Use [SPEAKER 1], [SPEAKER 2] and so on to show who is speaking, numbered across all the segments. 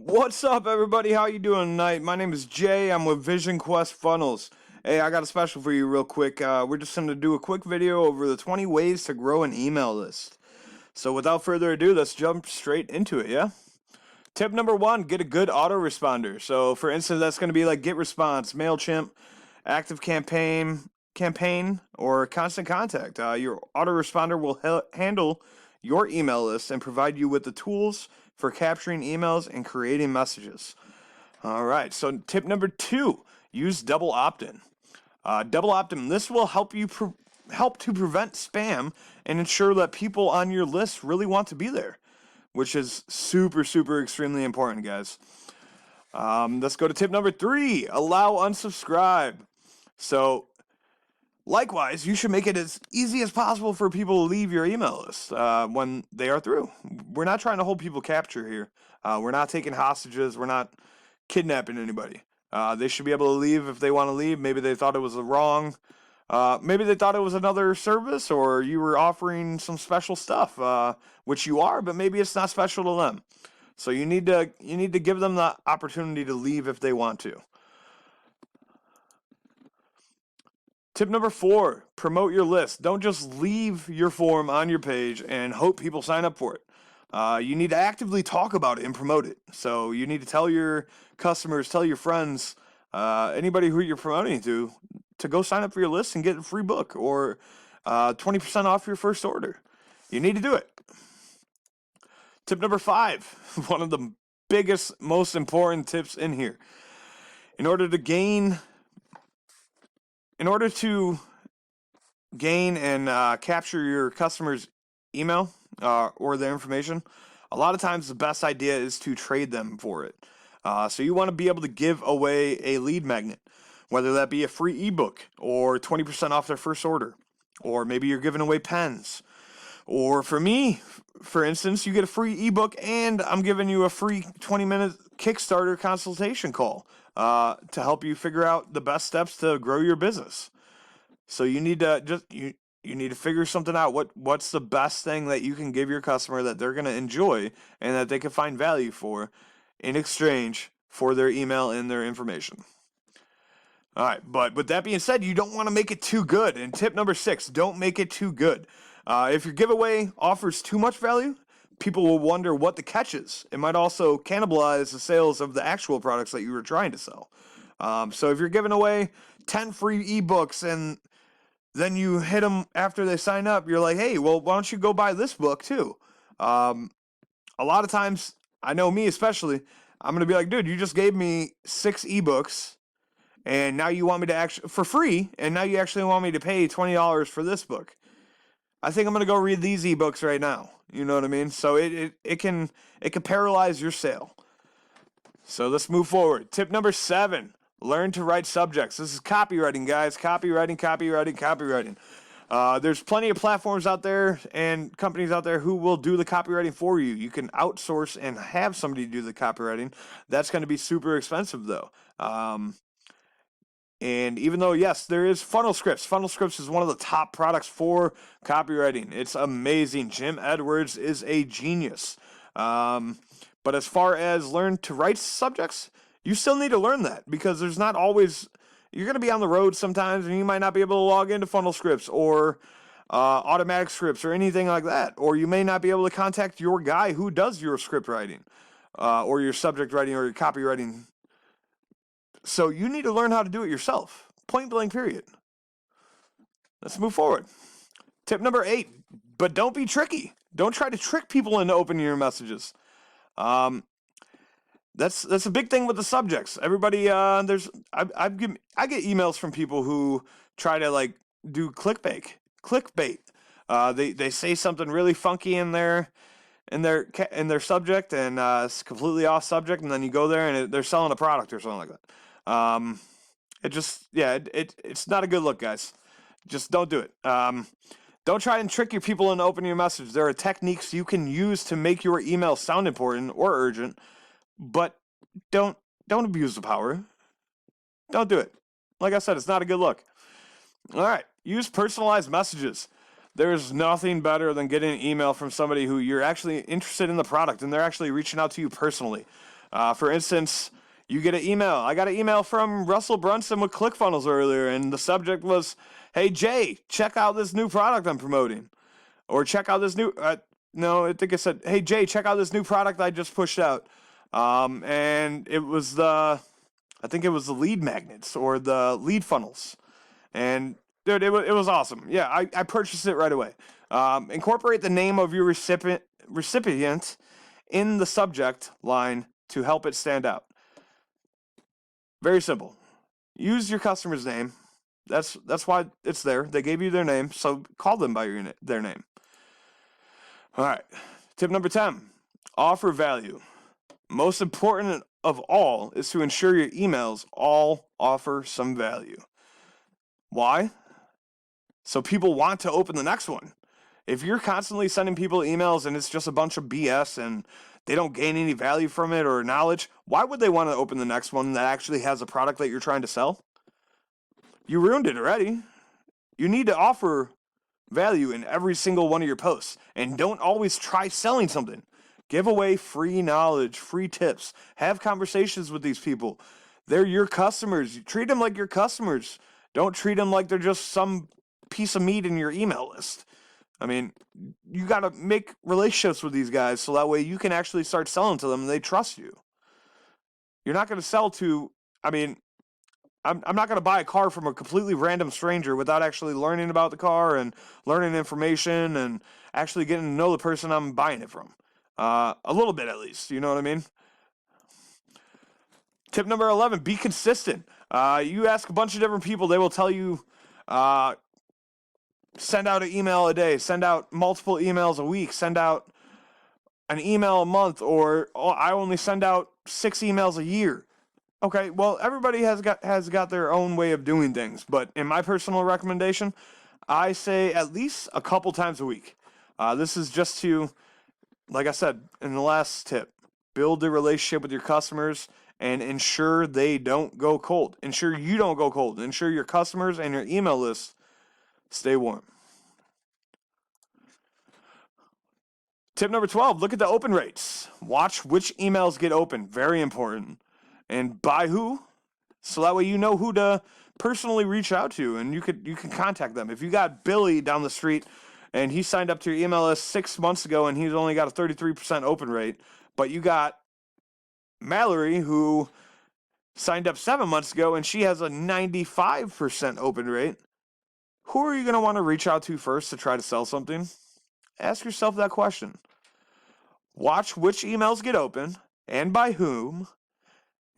[SPEAKER 1] What's up, everybody? How you doing tonight? My name is Jay. I'm with Vision Quest Funnels. Hey, I got a special for you real quick. We're just going to do a quick video over the 20 ways to grow an email list. So without further ado, let's jump straight into it, yeah? Tip number one, get a good autoresponder. So for instance, that's going to be like GetResponse, MailChimp, ActiveCampaign, or Constant Contact. Your autoresponder will handle your email list and provide you with the tools for capturing emails and creating messages. All right, so tip number two, use double opt-in. Double opt-in, this will help you help to prevent spam and ensure that people on your list really want to be there, which is super, super extremely important, guys. Let's go to tip number three, allow unsubscribe. So likewise, you should make it as easy as possible for people to leave your email list when they are through. We're not trying to hold people capture here. We're not taking hostages. We're not kidnapping anybody. They should be able to leave if they want to leave. Maybe they thought it was wrong. Maybe they thought it was another service, or you were offering some special stuff, which you are, but maybe it's not special to them. So you need to give them the opportunity to leave if they want to. Tip number four, promote your list. Don't just leave your form on your page and hope people sign up for it. You need to actively talk about it and promote it. So you need to tell your customers, tell your friends, anybody who you're promoting to go sign up for your list and get a free book or 20% off your first order. You need to do it. Tip number five, one of the biggest, most important tips in here. In order to gain and capture your customers' email or their information, a lot of times the best idea is to trade them for it. So you want to be able to give away a lead magnet, whether that be a free ebook or 20% off their first order, or maybe you're giving away pens. Or for me, for instance, you get a free ebook and I'm giving you a free 20-minute Kickstarter consultation call to help you figure out the best steps to grow your business. So you need to you need to figure something out. What's the best thing that you can give your customer that they're going to enjoy and that they can find value for in exchange for their email and their information. All right, but with that being said, you don't want to make it too good. And tip number six, don't make it too good. If your giveaway offers too much value, people will wonder what the catch is. It might also cannibalize the sales of the actual products that you were trying to sell. So if you're giving away 10 free ebooks and then you hit them after they sign up, you're like, hey, well, why don't you go buy this book too? A lot of times, I know me especially, I'm going to be like, dude, you just gave me 6 ebooks and now you want me to actually, for free, and now you actually want me to pay $20 for this book. I think I'm going to go read these ebooks right now. You know what I mean? So it can paralyze your sale. So let's move forward. Tip number 7, learn to write subjects. This is copywriting, guys. Copywriting. There's plenty of platforms out there and companies out there who will do the copywriting for you. You can outsource and have somebody do the copywriting. That's going to be super expensive, though. And even though, yes, there is Funnel Scripts. Funnel Scripts is one of the top products for copywriting. It's amazing. Jim Edwards is a genius. But as far as learn to write subjects, you still need to learn that because there's not always, you're going to be on the road sometimes and you might not be able to log into Funnel Scripts or Automatic Scripts or anything like that. Or you may not be able to contact your guy who does your script writing or your subject writing or your copywriting. So you need to learn how to do it yourself. Point blank, period. Let's move forward. Tip number 8, but don't be tricky. Don't try to trick people into opening your messages. That's a big thing with the subjects. Everybody, I get emails from people who try to like do clickbait. They say something really funky in their subject and it's completely off subject, and then you go there and they're selling a product or something like that. It's not a good look, guys. Just don't do it. Don't try and trick your people into opening your message. There are techniques you can use to make your email sound important or urgent, but don't abuse the power. Don't do it. Like I said, it's not a good look. All right, use personalized messages. There's nothing better than getting an email from somebody who you're actually interested in the product and they're actually reaching out to you personally. For instance, you get an email. I got an email from Russell Brunson with ClickFunnels earlier, and the subject was, "Hey Jay, check out this new product I'm promoting," or "Check out this new." No, I think it said, "Hey Jay, check out this new product I just pushed out," and it was I think it was the lead magnets or the lead funnels, and dude, it was awesome. Yeah, I purchased it right away. Incorporate the name of your recipient in the subject line to help it stand out. Very simple. Use your customer's name. That's why it's there. They gave you their name, so call them by their name. All right. Tip number 10. Offer value. Most important of all is to ensure your emails all offer some value. Why? So people want to open the next one. If you're constantly sending people emails and it's just a bunch of BS and they don't gain any value from it or knowledge, why would they want to open the next one that actually has a product that you're trying to sell? You ruined it already. You need to offer value in every single one of your posts, and don't always try selling something. Give away free knowledge, free tips. Have conversations with these people. They're your customers. You treat them like your customers. Don't treat them like they're just some piece of meat in your email list. I mean, you got to make relationships with these guys so that way you can actually start selling to them and they trust you. You're not going to sell to, I mean, I'm not going to buy a car from a completely random stranger without actually learning about the car and learning information and actually getting to know the person I'm buying it from. A little bit at least, you know what I mean? Tip number 11, be consistent. You ask a bunch of different people, they will tell you, send out an email a day, send out multiple emails a week, send out an email a month, or I only send out 6 emails a year. Okay, well, everybody has got their own way of doing things, but in my personal recommendation, I say at least a couple times a week. This is just to, like I said in the last tip, build a relationship with your customers and ensure they don't go cold. Ensure you don't go cold. Ensure your customers and your email list stay warm. Tip number 12, look at the open rates. Watch which emails get opened. Very important. And by who, so that way you know who to personally reach out to, and you can contact them. If you got Billy down the street and he signed up to your email list 6 months ago and he's only got a 33% open rate, but you got Mallory who signed up 7 months ago and she has a 95% open rate, who are you going to want to reach out to first to try to sell something? Ask yourself that question. Watch which emails get open and by whom,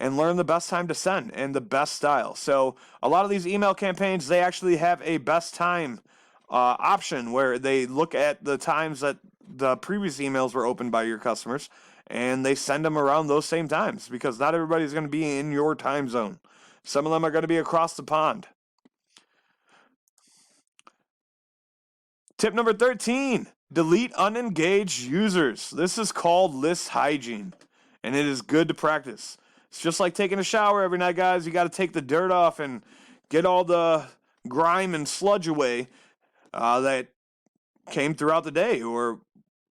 [SPEAKER 1] and learn the best time to send and the best style. So a lot of these email campaigns, they actually have a best time option where they look at the times that the previous emails were opened by your customers and they send them around those same times, because not everybody's going to be in your time zone. Some of them are going to be across the pond. Tip number 13, delete unengaged users. This is called list hygiene, and it is good to practice. It's just like taking a shower every night, guys. You got to take the dirt off and get all the grime and sludge away that came throughout the day or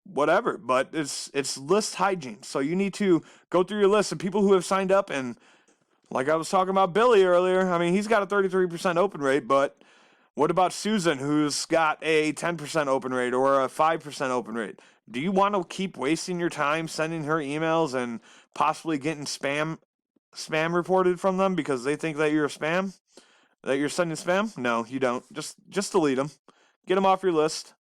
[SPEAKER 1] whatever. But it's list hygiene. So you need to go through your list of people who have signed up. And like I was talking about Billy earlier, I mean, he's got a 33% open rate. But what about Susan, who's got a 10% open rate or a 5% open rate? Do you want to keep wasting your time sending her emails and possibly getting spam reported from them because they think that you're spam? That you're sending spam? No, you don't. Just delete them. Get them off your list.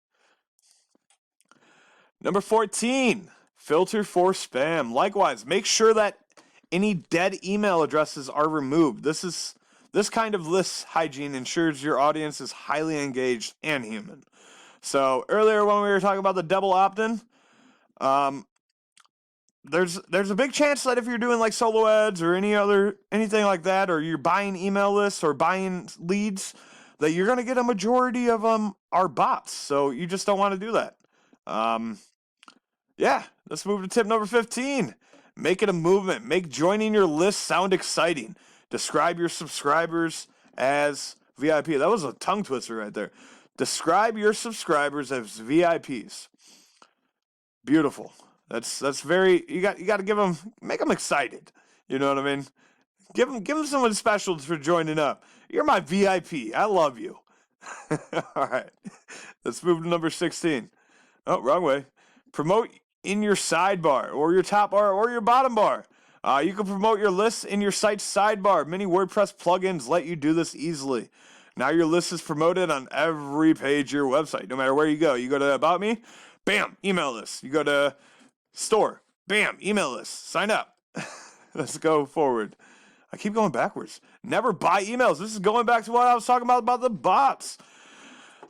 [SPEAKER 1] Number 14, filter for spam. Likewise, make sure that any dead email addresses are removed. This kind of list hygiene ensures your audience is highly engaged and human. So earlier when we were talking about the double opt-in, there's a big chance that if you're doing like solo ads or anything like that, or you're buying email lists or buying leads, that you're gonna get a majority of them are bots. So you just don't want to do that. Yeah, let's move to tip number 15. Make it a movement. Make joining your list sound exciting. Describe your subscribers as VIP. That was a tongue twister right there. Describe your subscribers as VIPs. Beautiful. That's very you got to give them make them excited. You know what I mean? Give them someone special for joining up. You're my VIP. I love you. All right. Let's move to number 16. Oh, wrong way. Promote in your sidebar or your top bar or your bottom bar. You can promote your list in your site's sidebar. Many WordPress plugins let you do this easily. Now your list is promoted on every page of your website, no matter where you go. You go to About Me, bam, email list. You go to Store, bam, email list. Sign up. Let's go forward. I keep going backwards. Never buy emails. This is going back to what I was talking about the bots.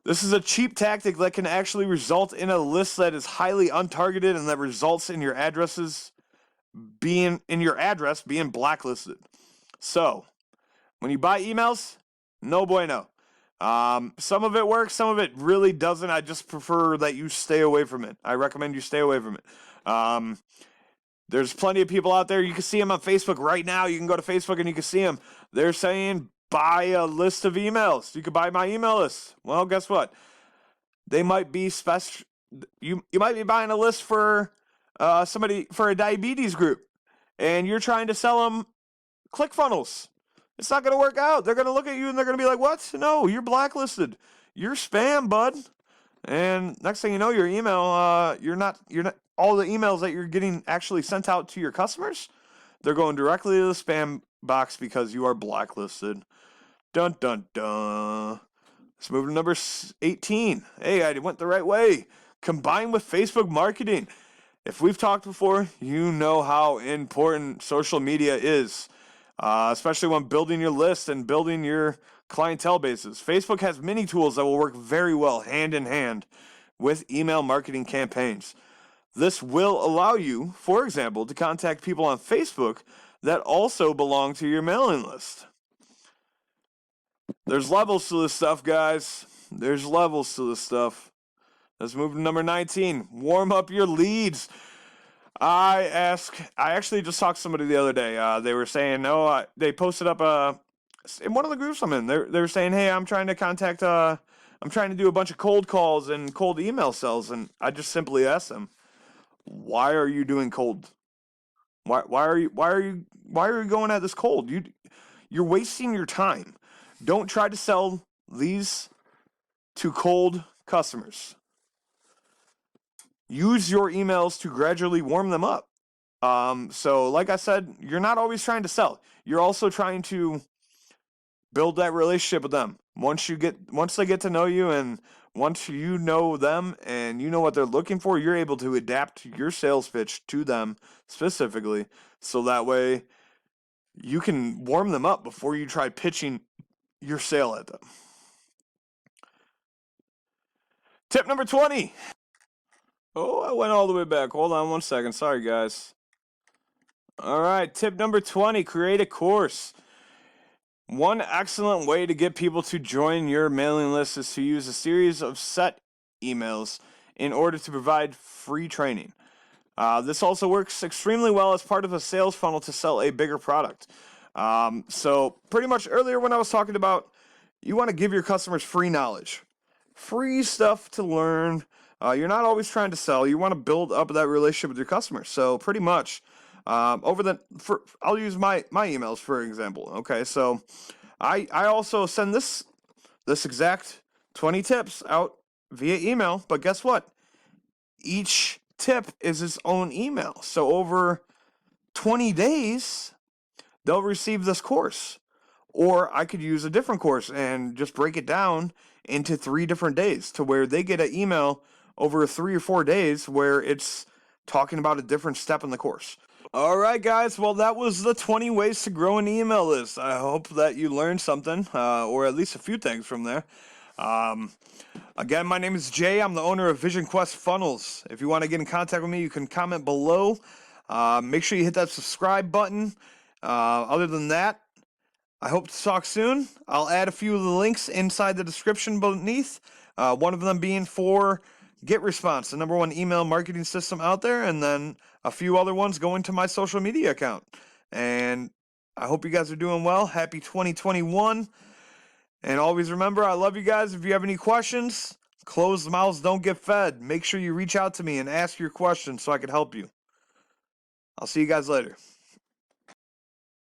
[SPEAKER 1] This is a cheap tactic that can actually result in a list that is highly untargeted and that results in your address being blacklisted. So, when you buy emails, no bueno. Some of it works, some of it really doesn't. I just prefer that you stay away from it. I recommend you stay away from it. There's plenty of people out there. You can see them on Facebook right now. You can go to Facebook and you can see them. They're saying, buy a list of emails. You could buy my email list. Well, guess what? They might be special. You might be buying a list for somebody for a diabetes group, and you're trying to sell them ClickFunnels. It's not going to work out. They're going to look at you and they're going to be like, "What? No, you're blacklisted. You're spam, bud." And next thing you know, your email, you're not all the emails that you're getting actually sent out to your customers, they're going directly to the spam box because you are blacklisted. Dun dun dun. Let's move to number 18. Hey, I went the right way. Combine with Facebook marketing. If we've talked before, you know how important social media is, especially when building your list and building your clientele bases. Facebook has many tools that will work very well hand in hand with email marketing campaigns. This will allow you, for example, to contact people on Facebook that also belong to your mailing list. There's levels to this stuff, guys. There's levels to this stuff. Let's move to number 19. Warm up your leads. I actually just talked to somebody the other day. They were saying, they posted up in one of the groups I'm in. They were saying, hey, I'm trying to do a bunch of cold calls and cold email sales. And I just simply asked them, why are you doing cold? Why are you going at this cold? You're wasting your time. Don't try to sell these to cold customers. Use your emails to gradually warm them up. So like I said, you're not always trying to sell. You're also trying to build that relationship with them. Once they get to know you and once you know them and you know what they're looking for, you're able to adapt your sales pitch to them specifically. So that way you can warm them up before you try pitching your sale at them. Tip number 20. Oh, I went all the way back. Hold on one second. Sorry, guys. All right, tip number 20, create a course. One excellent way to get people to join your mailing list is to use a series of set emails in order to provide free training. This also works extremely well as part of a sales funnel to sell a bigger product. So pretty much earlier when I was talking about you want to give your customers free knowledge, free stuff to learn. You're not always trying to sell. You want to build up that relationship with your customers. So pretty much I'll use my emails for example. Okay, so I also send this exact 20 tips out via email, but guess what? Each tip is its own email. So over 20 days, they'll receive this course. Or I could use a different course and just break it down into 3 different days to where they get an email over 3 or 4 days where it's talking about a different step in the course. All right, guys. Well, that was the 20 ways to grow an email list. I hope that you learned something, or at least a few things from there. Again, my name is Jay. I'm the owner of Vision Quest Funnels. If you want to get in contact with me, you can comment below. Make sure you hit that subscribe button. Other than that, I hope to talk soon. I'll add a few of the links inside the description beneath. One of them being for GetResponse, the #1 email marketing system out there, and then a few other ones going to my social media account. And I hope you guys are doing well. Happy 2021. And always remember, I love you guys. If you have any questions, Closed mouths don't get fed. Make sure you reach out to me and ask your questions so I can help you. I'll see you guys later.